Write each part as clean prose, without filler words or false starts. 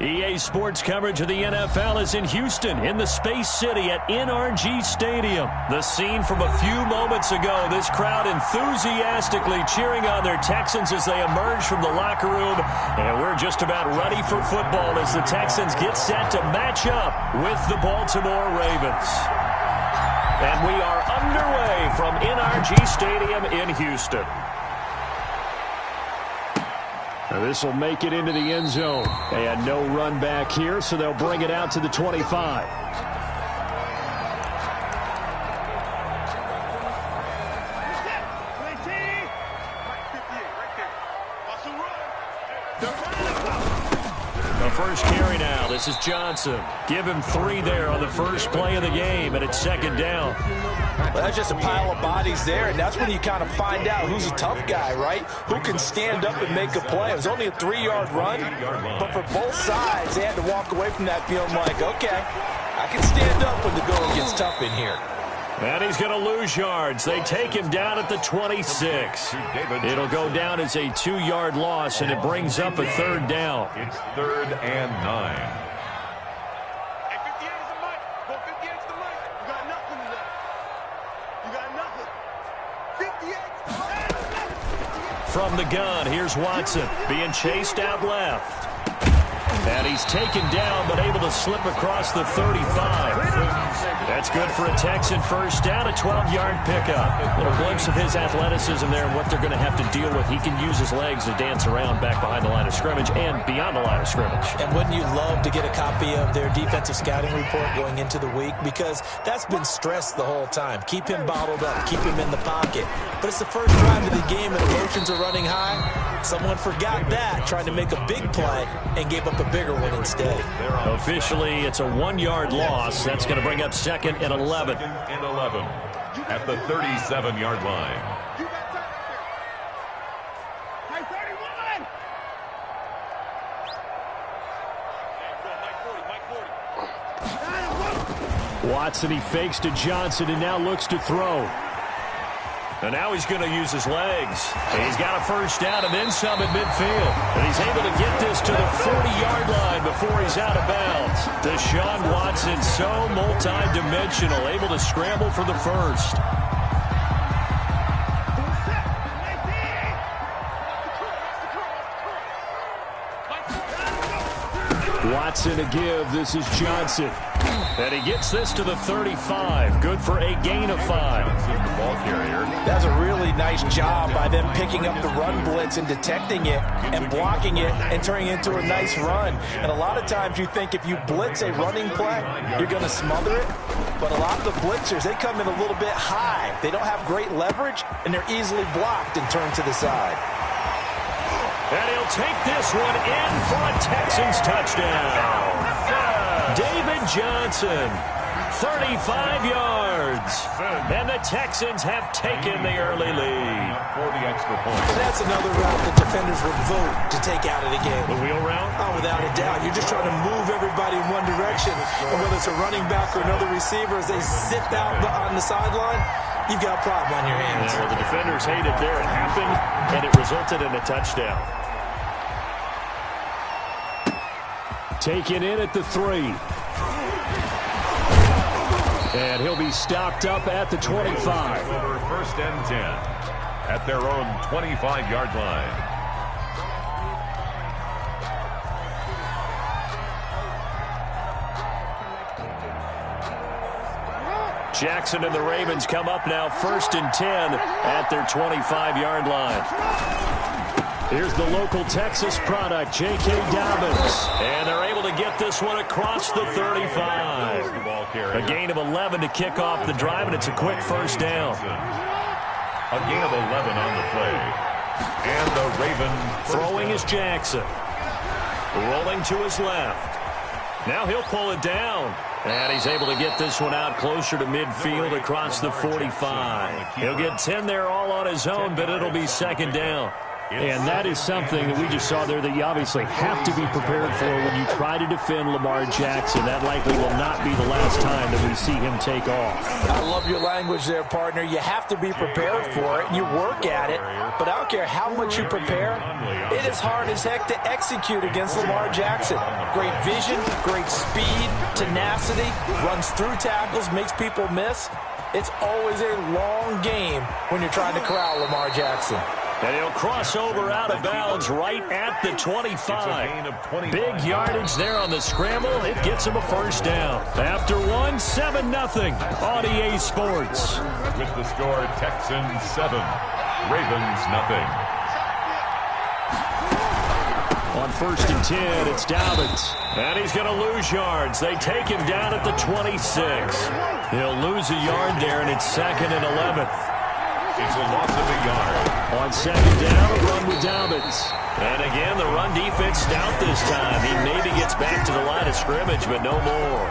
EA Sports coverage of the NFL is in Houston, in the Space City at NRG Stadium. The scene from a few moments ago, this crowd enthusiastically cheering on their Texans as they emerge from the locker room. And we're just about ready for football as the Texans get set to match up with the Baltimore Ravens. And we are underway from NRG Stadium in Houston. This will make it into the end zone. And no run back here, so they'll bring it out to the 25. The first carry now. This is Johnson. Give him 3 there on the first play of the game, and it's second down. Well, that's just a pile of bodies there, and that's when you kind of find out who's a tough guy, right? Who can stand up and make a play. It was only a 3-yard run, but for both sides, they had to walk away from that feeling like, okay, I can stand up when the going gets tough in here. And he's going to lose yards. They take him down at the 26. It'll go down as a 2-yard loss, and it brings up a third down. It's 3rd and 9. From the gun, here's Watson being chased out left. And he's taken down, but able to slip across the 35. That's good for a Texan first down, a 12-yard pickup. A little glimpse of his athleticism there and what they're going to have to deal with. He can use his legs to dance around back behind the line of scrimmage and beyond the line of scrimmage. And wouldn't you love to get a copy of their defensive scouting report going into the week? Because that's been stressed the whole time. Keep him bottled up. Keep him in the pocket. But it's the first drive of the game and emotions are running high. Someone forgot that, trying to make a big play, and gave up a bigger one instead. Officially, it's a 1-yard loss. That's going to bring up 2nd and 11. 2nd and 11 at the 37-yard line. Watson, he fakes to Johnson and now looks to throw. And now he's going to use his legs. He's got a first down and then some at midfield. And he's able to get this to the 40-yard line before he's out of bounds. Deshaun Watson, so multi-dimensional, able to scramble for the first. Watson to give. This is Johnson. And he gets this to the 35. Good for a gain of 5. The ball carrier. That's a really nice job by them picking up the run blitz and detecting it and blocking it and turning it into a nice run. And a lot of times you think if you blitz a running play, you're going to smother it. But a lot of the blitzers, they come in a little bit high. They don't have great leverage, and they're easily blocked and turned to the side. And he'll take this one in for a Texans touchdown. David Johnson, 35 yards. And the Texans have taken the early lead. For the extra point. And that's another route that defenders would vote to take out of the game. The wheel route? Oh, without a doubt. You're just trying to move everybody in one direction. And whether it's a running back or another receiver, as they zip out on the sideline, you've got a problem on your hands. Yeah, well, the defenders hate it there. It happened, and it resulted in a touchdown. Taken in at the 3. And he'll be stopped up at the 25. 1st and 10 at their own 25-yard line. Jackson and the Ravens come up now 1st and 10 at their 25-yard line. Here's the local Texas product, J.K. Dobbins. And they're able to get this one across the 35. A gain of 11 to kick off the drive, and it's a quick first down. A gain of 11 on the play. And the Ravens throwing is Jackson. Rolling to his left. Now he'll pull it down. And he's able to get this one out closer to midfield across the 45. He'll get 10 there all on his own, but it'll be 2nd down. And that is something that we just saw there that you obviously have to be prepared for when you try to defend Lamar Jackson. That likely will not be the last time that we see him take off. I love your language there, partner. You have to be prepared for it, and you work at it. But I don't care how much you prepare, it is hard as heck to execute against Lamar Jackson. Great vision, great speed, tenacity, runs through tackles, makes people miss. It's always a long game when you're trying to corral Lamar Jackson. And he'll cross over out of bounds right at the 25. Big yardage there on the scramble. It gets him a first down. After one, 7-0 on EA Sports. With the score, Texans 7, Ravens 0. On 1st and 10, it's Dobbins. And he's going to lose yards. They take him down at the 26. He'll lose a yard there, and it's 2nd and 11. It's a loss of a yard. On 2nd down, a run with Dobbins. And again, the run defense stout this time. He maybe gets back to the line of scrimmage, but no more.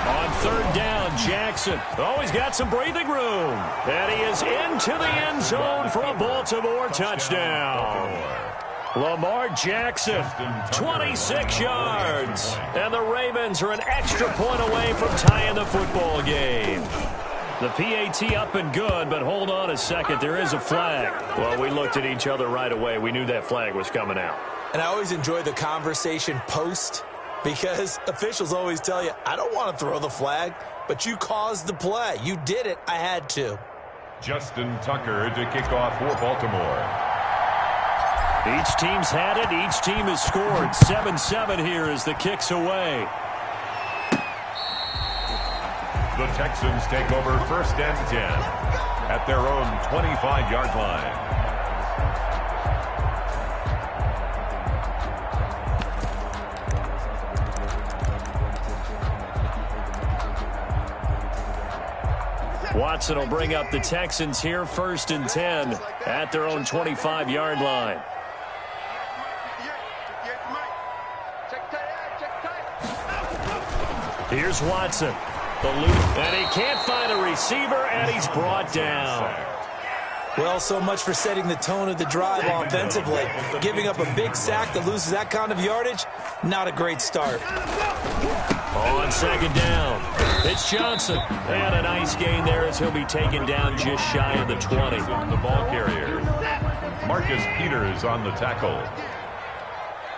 On 3rd down, Jackson. Oh, he's got some breathing room. And he is into the end zone for a Baltimore touchdown. Lamar Jackson, 26 yards. And the Ravens are an extra point away from tying the football game. The PAT up and good, but hold on a second. There is a flag. Well, we looked at each other right away. We knew that flag was coming out. And I always enjoy the conversation post because officials always tell you, I don't want to throw the flag, but you caused the play. You did it. I had to. Justin Tucker to kick off for Baltimore. Each team's had it. Each team has scored. 7-7 here as the kick's away. The Texans take over 1st and 10 at their own 25-yard line. Watson will bring up the Texans here 1st and 10 at their own 25-yard line. Here's Watson. The loop, and he can't find a receiver, and he's brought down. Well, so much for setting the tone of the drive offensively. Giving up a big sack that loses that kind of yardage, not a great start. On 2nd down, it's Johnson. And a nice gain there as he'll be taken down just shy of the 20. The ball carrier. Marcus Peters on the tackle.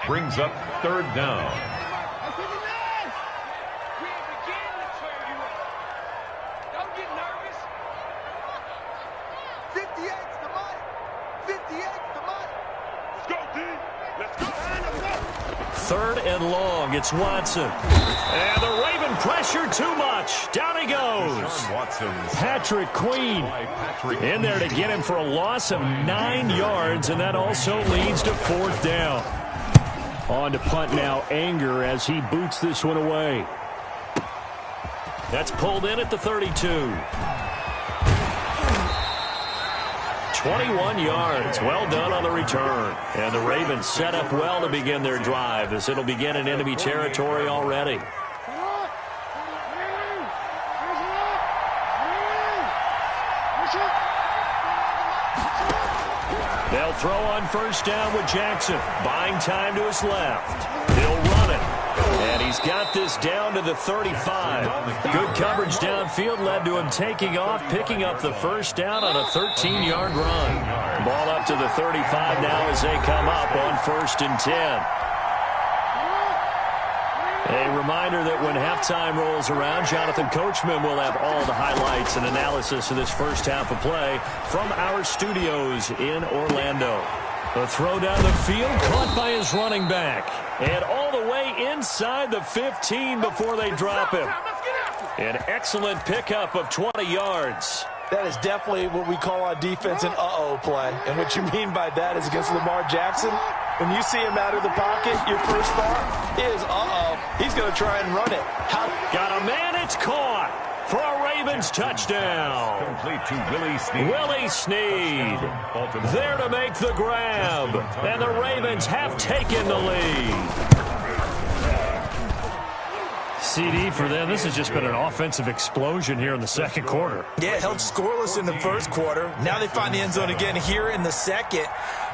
Brings up 3rd down. Third and long, it's Watson. And the Raven pressure too much. Down he goes. Patrick Queen in there to get him for a loss of 9 yards, and that also leads to 4th down. On to punt now, Anger as he boots this one away. That's pulled in at the 32. 21 yards. Well done on the return. And the Ravens set up well to begin their drive as it'll begin in enemy territory already. They'll throw on 1st down with Jackson. Buying time to his left. He'll run it. And he's got this down to the 35. Good coverage downfield led to him taking off, picking up the 1st down on a 13-yard run. Ball up to the 35 now as they come up on 1st and 10. A reminder that when halftime rolls around, Jonathan Coachman will have all the highlights and analysis of this first half of play from our studios in Orlando. The throw down the field, caught by his running back. And all the way inside the 15 before they drop him. An excellent pickup of 20 yards. That is definitely what we call on defense an uh-oh play. And what you mean by that is against Lamar Jackson, when you see him out of the pocket, your first thought is, uh-oh, he's going to try and run it. Got a man, it's caught for a Ravens touchdown. Complete to Willie Snead. Willie Snead there to make the grab. And the Ravens have taken the lead. CD for them. This has just been an offensive explosion here in the second quarter. Yeah, held scoreless in the first quarter. Now they find the end zone again here in the second.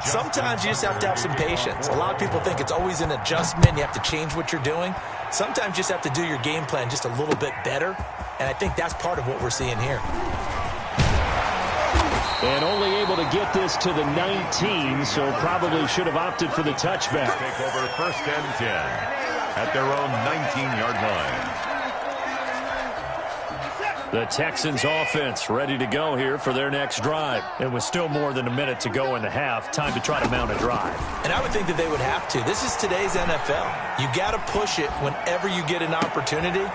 Sometimes you just have to have some patience. A lot of people think it's always an adjustment. You have to change what you're doing. Sometimes you just have to do your game plan just a little bit better, and I think that's part of what we're seeing here. And only able to get this to the 19, so probably should have opted for the touchback. Take over first and 10 at their own 19-yard line. The Texans offense ready to go here for their next drive. It was still more than a minute to go in the half. Time to try to mount a drive. And I would think that they would have to. This is today's NFL. You got to push it whenever you get an opportunity.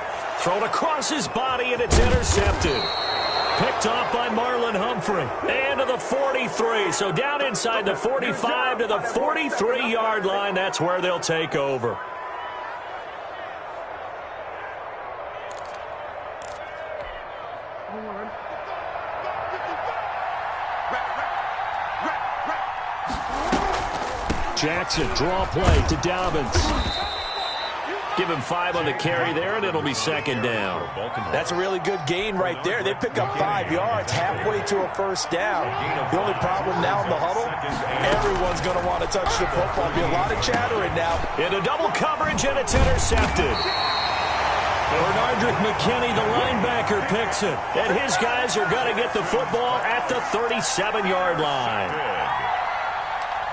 Thrown across his body, and it's intercepted. Picked off by Marlon Humphrey. And to the 43. So down inside the 45 to the 43-yard line. That's where they'll take over. Jackson, draw play to Dobbins. Give him 5 on the carry there, and it'll be second down. That's a really good gain right there. They pick up 5 yards halfway to a first down. The only problem now in the huddle, everyone's going to want to touch the football. There'll be a lot of chattering now. Into double coverage, and it's intercepted. Bernardrick McKinney, the linebacker, picks it. And his guys are going to get the football at the 37-yard line.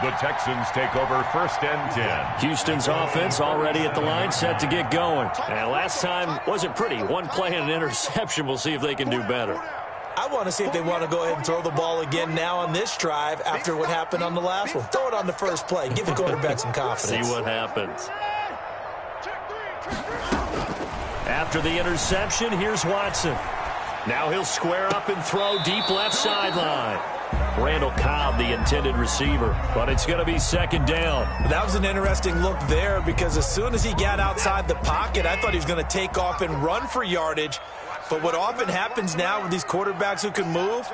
The Texans take over first and 10. Houston's offense already at the line, set to get going. And last time wasn't pretty. One play and an interception. We'll see if they can do better. I want to see if they want to go ahead and throw the ball again now on this drive after what happened on the last one. Throw it on the first play. Give the quarterback some confidence. See what happens. After the interception, here's Watson. Now he'll square up and throw deep left sideline. Randall Cobb, the intended receiver, but it's going to be second down. That was an interesting look there because as soon as he got outside the pocket, I thought he was going to take off and run for yardage. But what often happens now with these quarterbacks who can move,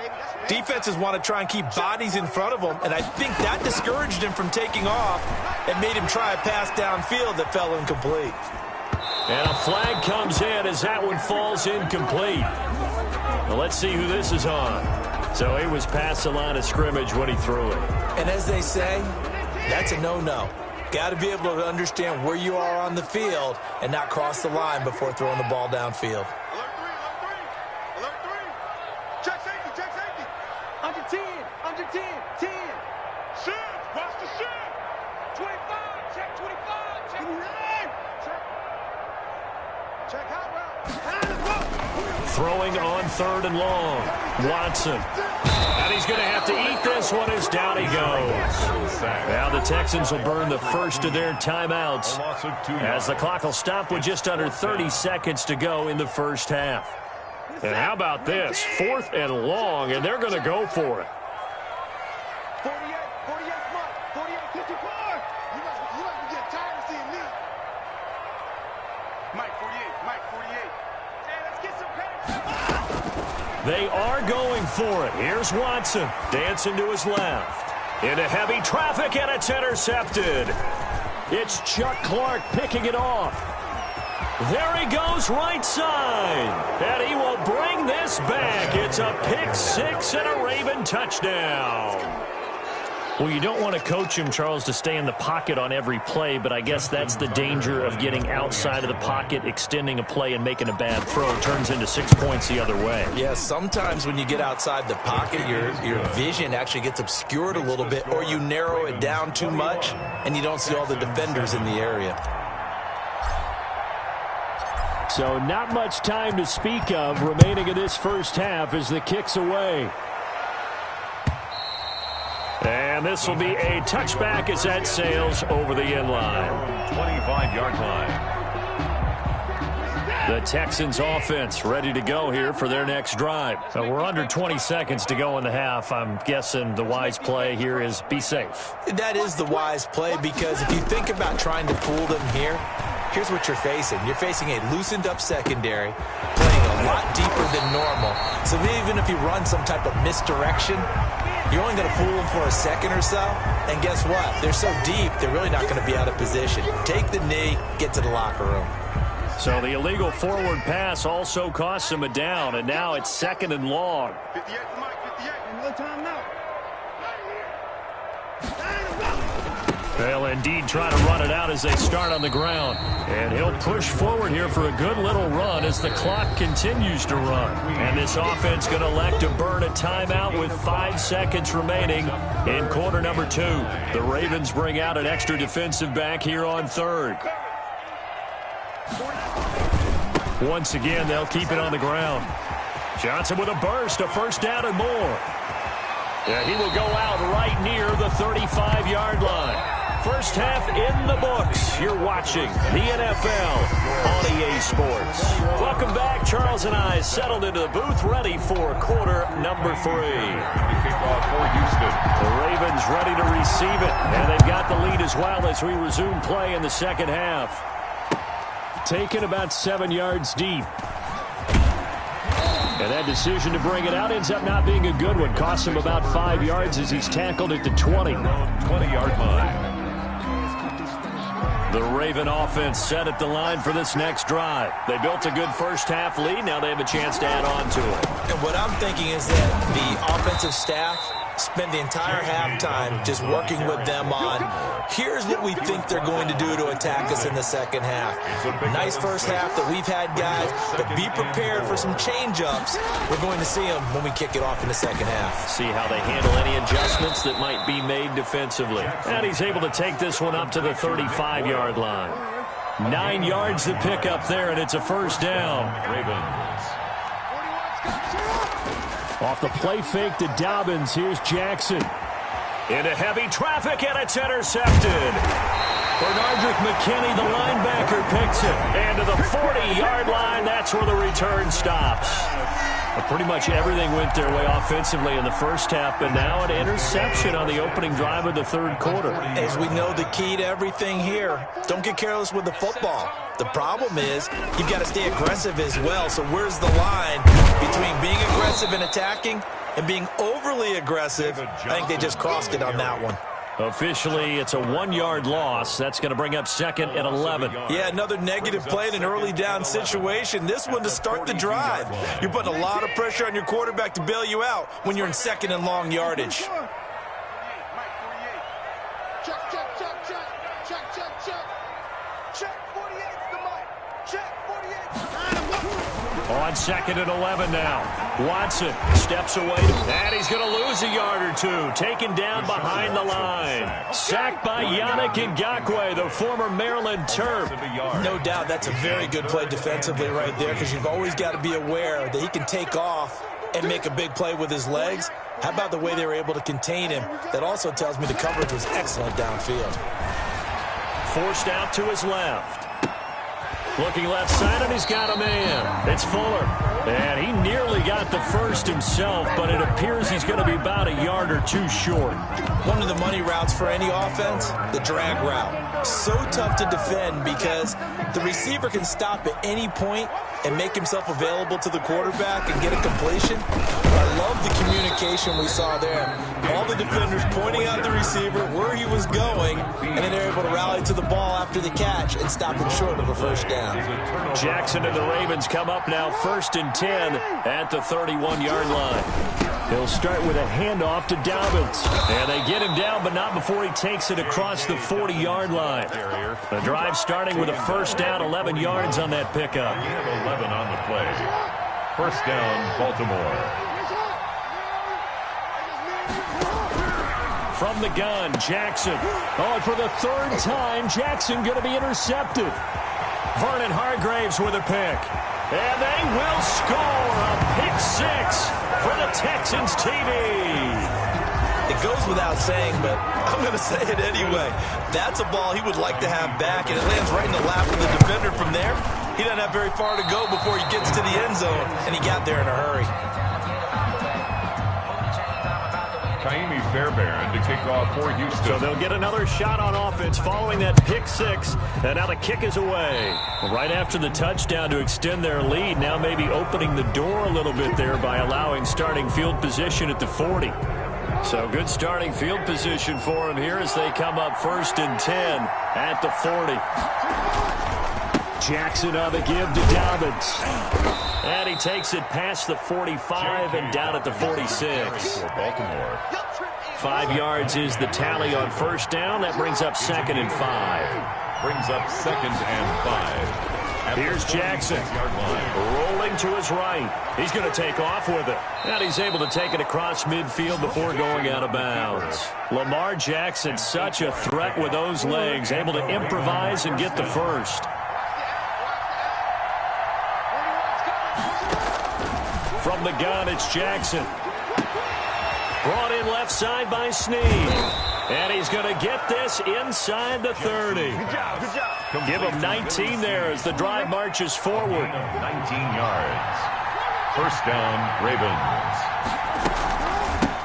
defenses want to try and keep bodies in front of them, and I think that discouraged him from taking off and made him try a pass downfield that fell incomplete. And a flag comes in as that one falls incomplete. Well, let's see who this is on. So he was past the line of scrimmage when he threw it. And as they say, that's a no-no. Got to be able to understand where you are on the field and not cross the line before throwing the ball downfield. Alert 3. Check safety. Under 10, 10. Shift, watch the shift. 25, check 25, check 29. Check how well. Throwing on third and long. Watson. And he's going to have to eat this one as down he goes. Now the Texans will burn the first of their timeouts as the clock will stop with just under 30 seconds to go in the first half. And how about this? 4th and long, and they're going to go for it. 48, Mike. 48, 54. You like to get tired of seeing me. Mike 48. Hey, let's get some credit. They are going for it. Here's Watson dancing to his left. Into heavy traffic, and it's intercepted. It's Chuck Clark picking it off. There he goes right side. And he will bring this back. It's a pick 6 and a Raven touchdown. Well, you don't want to coach him, Charles, to stay in the pocket on every play, but I guess that's the danger of getting outside of the pocket, extending a play, and making a bad throw. Turns into 6 points the other way. Yeah, sometimes when you get outside the pocket, your vision actually gets obscured a little bit, or you narrow it down too much, and you don't see all the defenders in the area. So not much time to speak of remaining in this first half as the kick's away. And this will be a touchback as that sails over the end line. 25-yard line. The Texans offense ready to go here for their next drive. So we're under 20 seconds to go in the half. I'm guessing the wise play here is be safe. That is the wise play because if you think about trying to fool them here, here's what you're facing. You're facing a loosened up secondary, playing a lot deeper than normal. So even if you run some type of misdirection, you're only going to fool them for a second or so. And guess what? They're so deep, they're really not going to be out of position. Take the knee, get to the locker room. So the illegal forward pass also costs him a down, and now it's 2nd and long. 58 to Mike, 58. No timeout. They'll indeed try to run it out as they start on the ground. And he'll push forward here for a good little run as the clock continues to run. And this offense going to elect to burn a timeout with 5 seconds remaining in quarter number 2. The Ravens bring out an extra defensive back here on 3rd. Once again, they'll keep it on the ground. Johnson with a burst, a first down and more. Yeah, he will go out right near the 35-yard line. First half in the books. You're watching the NFL on EA Sports. Welcome back. Charles and I settled into the booth, ready for quarter number 3. Kickoff for Houston. The Ravens ready to receive it, and they've got the lead as well as we resume play in the second half. Taken about 7 yards deep. And that decision to bring it out ends up not being a good one. Costs him about 5 yards as he's tackled at the 20. 20-yard line. The Raven offense set at the line for this next drive. They built a good first half lead. Now they have a chance to add on to it. And what I'm thinking is that the offensive staff spend the entire halftime just working with them on, here's what we think they're going to do to attack us in the second half. Nice first half that we've had, guys, but be prepared for some change-ups. We're going to see them when we kick it off in the second half. See how they handle any adjustments that might be made defensively. And he's able to take this one up to the 35-yard line. 9 yards to pick up there, and it's a first down. Ravens. Off the play fake to Dobbins. Here's Jackson. Into heavy traffic, and it's intercepted. Bernardrick McKinney, the linebacker, picks it. And to the 40-yard line, that's where the return stops. Pretty much everything went their way offensively in the first half, but now an interception on the opening drive of the third quarter. As we know, the key to everything here, don't get careless with the football. The problem is you've got to stay aggressive as well. So where's the line between being aggressive and attacking and being overly aggressive? I think they just crossed it on that one. Officially, it's a 1-yard loss. That's going to bring up 2nd and 11. Yeah, another negative play in an early down situation. This one to start the drive. You're putting a lot of pressure on your quarterback to bail you out when you're in 2nd and long yardage. Check, check, check, check. Check, check, check. Check 48's the mic. Check 48's. On 2nd and 11 now. Watson steps away, and he's going to lose a yard or two. Taken down behind the line. Sacked by Yannick Ngakoue, the former Maryland Terp. No doubt that's a very good play defensively right there, because you've always got to be aware that he can take off and make a big play with his legs. How about the way they were able to contain him? That also tells me the coverage was excellent downfield. Forced out to his left. Looking left side, and he's got a man. It's Fuller. And he nearly got the first himself, but it appears he's going to be about a yard or two short. One of the money routes for any offense, the drag route. So tough to defend because the receiver can stop at any point and make himself available to the quarterback and get a completion. I love the communication we saw there. All the defenders pointing out the receiver, where he was going, and then they're able to rally to the ball after the catch and stop him short of a first down. Jackson and the Ravens come up now 1st and 10 at the 31-yard line. He'll start with a handoff to Dobbins. And they get him down, but not before he takes it across the 40-yard line. The drive starting with a first down, 11 yards on that pickup. 11 on the play. First down, Baltimore. From the gun, Jackson. Oh, and for the 3rd time, Jackson going to be intercepted. Vernon Hargraves with a pick. And they will score a pick 6 for the Texans TV. It goes without saying, but I'm going to say it anyway. That's a ball he would like to have back, and it lands right in the lap of the defender from there. He doesn't have very far to go before he gets to the end zone, and he got there in a hurry. Kaimi Fairbairn to kick off for Houston. So they'll get another shot on offense following that pick 6. And now the kick is away. Right after the touchdown to extend their lead. Now maybe opening the door a little bit there by allowing starting field position at the 40. So good starting field position for them here as they come up 1st and 10 at the 40. Jackson on the give to Dobbins. And he takes it past the 45 and down at the 46. For Baltimore. 5 yards is the tally on first down. That brings up 2nd and 5. Brings up 2nd and 5. Here's Jackson, rolling to his right. He's going to take off with it. And he's able to take it across midfield before going out of bounds. Lamar Jackson, such a threat with those legs, able to improvise and get the first. From the gun, it's Jackson. Brought in left side by Snead. And he's going to get this inside the 30. Good job. Good job. Give him 19 there as the drive marches forward. 19 yards. First down, Ravens.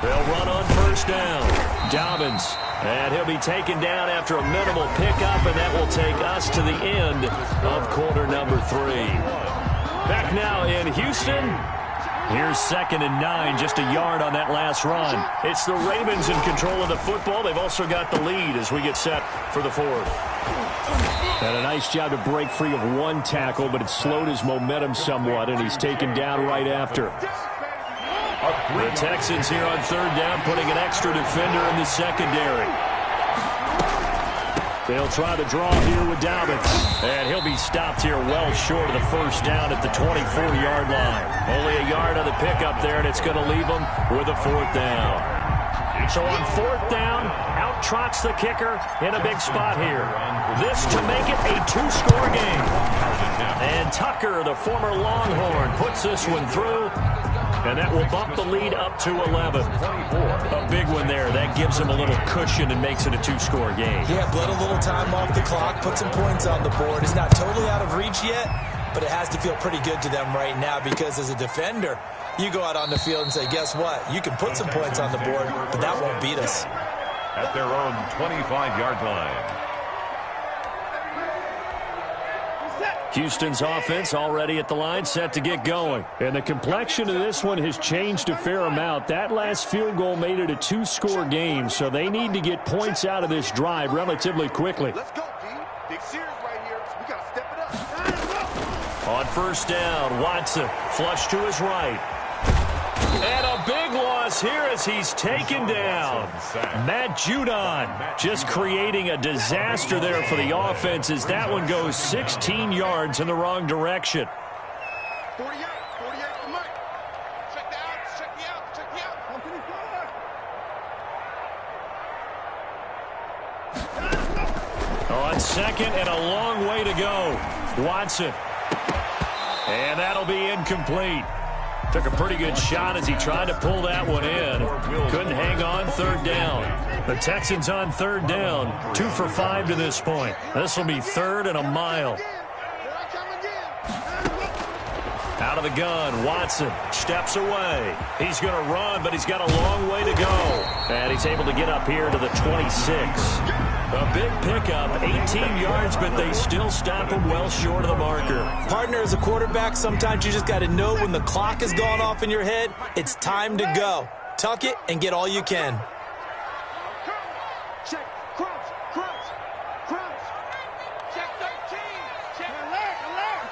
They'll run on first down. Dobbins. And he'll be taken down after a minimal pickup, and that will take us to the end of quarter number 3. Back now in Houston. Here's 2nd and 9, just a yard on that last run. It's the Ravens in control of the football. They've also got the lead as we get set for the 4th. And a nice job to break free of one tackle, but it slowed his momentum somewhat, and he's taken down right after. The Texans here on 3rd down, putting an extra defender in the secondary. They'll try to draw here with Dobbins. And he'll be stopped here well short of the first down at the 24-yard line. Only a yard on the pickup there, and it's going to leave him with a 4th down. So on 4th down, out trots the kicker in a big spot here. This to make it a 2-score game. And Tucker, the former Longhorn, puts this one through. And that will bump the lead up to 11. A big one there. That gives him a little cushion and makes it a 2-score game. Yeah, bled a little time off the clock, put some points on the board. It's not totally out of reach yet, but it has to feel pretty good to them right now because as a defender, you go out on the field and say, guess what? You can put some points on the board, but that won't beat us. At their own 25-yard line. Houston's offense already at the line, set to get going. And the complexion of this one has changed a fair amount. That last field goal made it a 2-score game, so they need to get points out of this drive relatively quickly. Let's go, D. Big series right here. We got to step it up. On first down, Watson flush to his right. And a big loss here as he's taken down. Matt Judon just creating a disaster there for the offense as that one goes 16 yards in the wrong direction. 48 for Mike. Check the outs, check the outs, check the outs. Come to the corner. On 2nd and a long way to go. Watson. And that'll be incomplete. Took a pretty good shot as he tried to pull that one in. Couldn't hang on 3rd down. The Texans on 3rd down. 2 for 5 to this point. This will be 3rd and a mile. Out of the gun, Watson steps away. He's going to run, but he's got a long way to go. And he's able to get up here to the 26. A big pickup, 18 yards, but they still stop him well short of the marker. Partner, as a quarterback, sometimes you just got to know when the clock has gone off in your head, it's time to go. Tuck it and get all you can. Check, crunch, crunch, crunch. Check 13. Check alert, alert.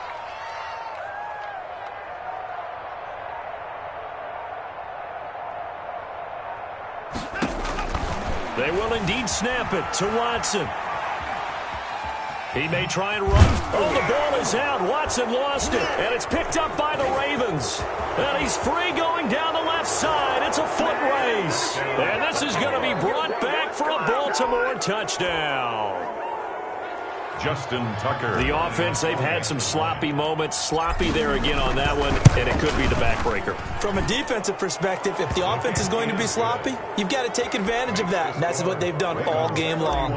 They will indeed snap it to Watson. He may try and run. Oh, the ball is out. Watson lost it, and it's picked up by the Ravens. And he's free going down the left side. It's a foot race. And this is going to be brought back for a Baltimore touchdown. Justin Tucker. The offense, they've had some sloppy moments. Sloppy there again on that one, and it could be the backbreaker. From a defensive perspective, if the offense is going to be sloppy, you've got to take advantage of that. And that's what they've done all game long.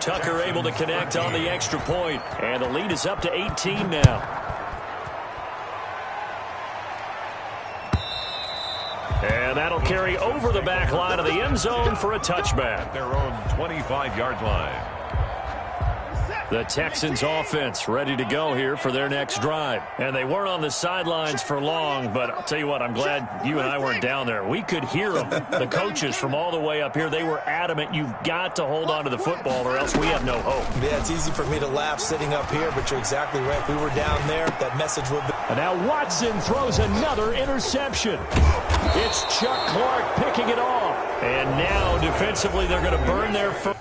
Tucker able to connect on the extra point, and the lead is up to 18 now. And that'll carry over the back line of the end zone for a touchback. Their own 25-yard line. The Texans offense ready to go here for their next drive. And they weren't on the sidelines for long, but I'll tell you what, I'm glad you and I weren't down there. We could hear them. The coaches from all the way up here, they were adamant, you've got to hold on to the football or else we have no hope. Yeah, it's easy for me to laugh sitting up here, but you're exactly right. If we were down there, that message would be... And now Watson throws another interception. It's Chuck Clark picking it off. And now defensively they're going to burn their first.